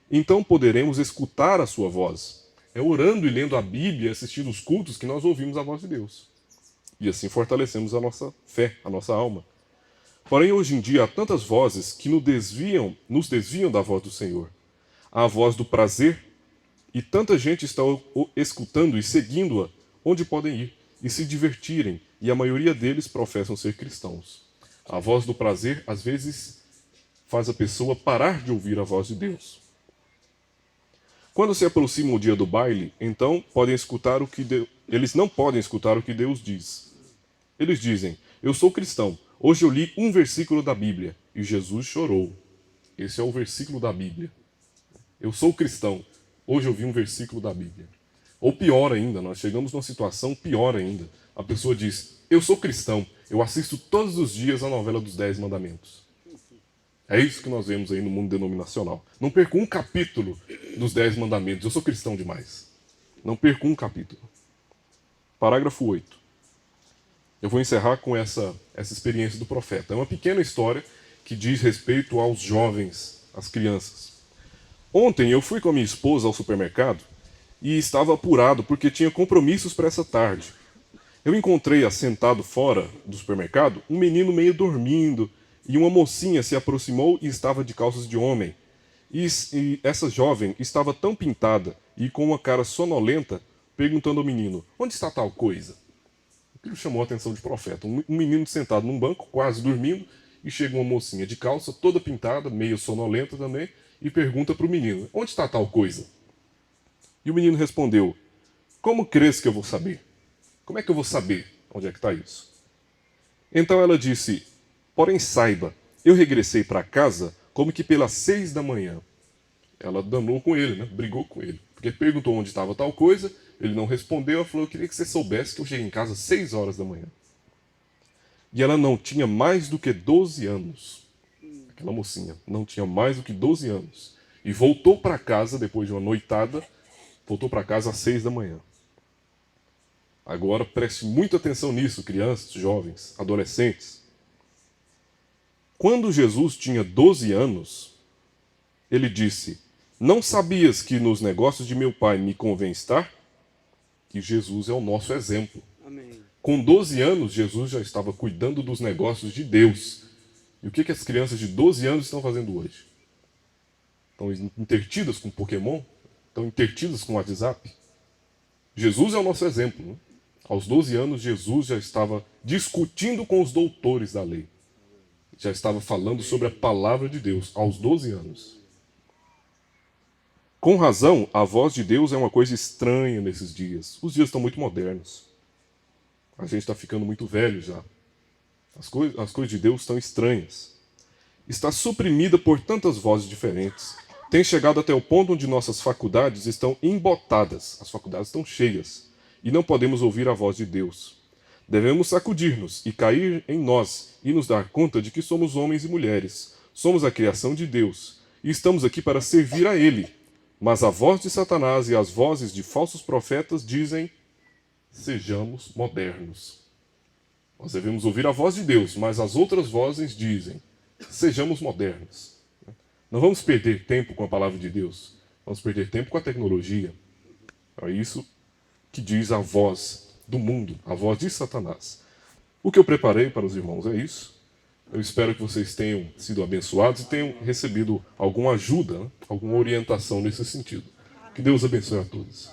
Então poderemos escutar a sua voz. É orando e lendo a Bíblia, assistindo os cultos, que nós ouvimos a voz de Deus. E assim fortalecemos a nossa fé, a nossa alma. Porém, hoje em dia, há tantas vozes que nos desviam da voz do Senhor. Há a voz do prazer, e tanta gente está escutando e seguindo-a onde podem ir e se divertirem, e a maioria deles professam ser cristãos. A voz do prazer, às vezes, faz a pessoa parar de ouvir a voz de Deus. Quando se aproxima o dia do baile, então eles não podem escutar o que Deus diz. Eles dizem: eu sou cristão, hoje eu li um versículo da Bíblia e Jesus chorou. Esse é o versículo da Bíblia. Eu sou cristão, hoje eu vi um versículo da Bíblia. Ou pior ainda, nós chegamos numa situação pior ainda. A pessoa diz: eu sou cristão, eu assisto todos os dias a novela dos 10 mandamentos. É isso que nós vemos aí no mundo denominacional. Não perco um capítulo dos 10 mandamentos. Eu sou cristão demais. Não perco um capítulo. Parágrafo 8. Eu vou encerrar com essa experiência do profeta. É uma pequena história que diz respeito aos jovens, às crianças. Ontem eu fui com a minha esposa ao supermercado e estava apurado porque tinha compromissos para essa tarde. Eu encontrei assentado fora do supermercado um menino meio dormindo e uma mocinha se aproximou e estava de calças de homem. E essa jovem estava tão pintada e com uma cara sonolenta, perguntando ao menino: onde está tal coisa? Aquilo chamou a atenção de profeta. Um menino sentado num banco, quase dormindo, e chega uma mocinha de calça, toda pintada, meio sonolenta também, e pergunta para o menino: onde está tal coisa? E o menino respondeu: como crês que eu vou saber? Como é que eu vou saber onde é que está isso? Então ela disse: porém saiba, eu regressei para casa como que pelas 6 da manhã. Ela danou com ele, né? Brigou com ele. Porque perguntou onde estava tal coisa, ele não respondeu, ela falou: eu queria que você soubesse que eu cheguei em casa às 6 horas da manhã. E ela não tinha mais do que 12 anos. Aquela mocinha não tinha mais do que 12 anos. E voltou para casa, depois de uma noitada, voltou para casa às 6 da manhã. Agora preste muita atenção nisso, crianças, jovens, adolescentes. Quando Jesus tinha 12 anos, ele disse: não sabias que nos negócios de meu pai me convém estar? Que Jesus é o nosso exemplo. Amém. Com 12 anos, Jesus já estava cuidando dos negócios de Deus. E o que as crianças de 12 anos estão fazendo hoje? Estão intertidas com Pokémon? Estão intertidas com WhatsApp? Jesus é o nosso exemplo. Né? Aos 12 anos, Jesus já estava discutindo com os doutores da lei. Já estava falando sobre a palavra de Deus, aos 12 anos. Com razão, a voz de Deus é uma coisa estranha nesses dias. Os dias estão muito modernos. A gente está ficando muito velho já. As coisas de Deus estão estranhas. Está suprimida por tantas vozes diferentes. Tem chegado até o ponto onde nossas faculdades estão embotadas. As faculdades estão cheias. E não podemos ouvir a voz de Deus. Devemos sacudir-nos e cair em nós e nos dar conta de que somos homens e mulheres. Somos a criação de Deus. E estamos aqui para servir a Ele. Mas a voz de Satanás e as vozes de falsos profetas dizem: sejamos modernos. Nós devemos ouvir a voz de Deus, mas as outras vozes dizem: sejamos modernos. Não vamos perder tempo com a palavra de Deus, vamos perder tempo com a tecnologia. É isso que diz a voz do mundo, a voz de Satanás. O que eu preparei para os irmãos é isso. Eu espero que vocês tenham sido abençoados e tenham recebido alguma ajuda, né? Alguma orientação nesse sentido. Que Deus abençoe a todos.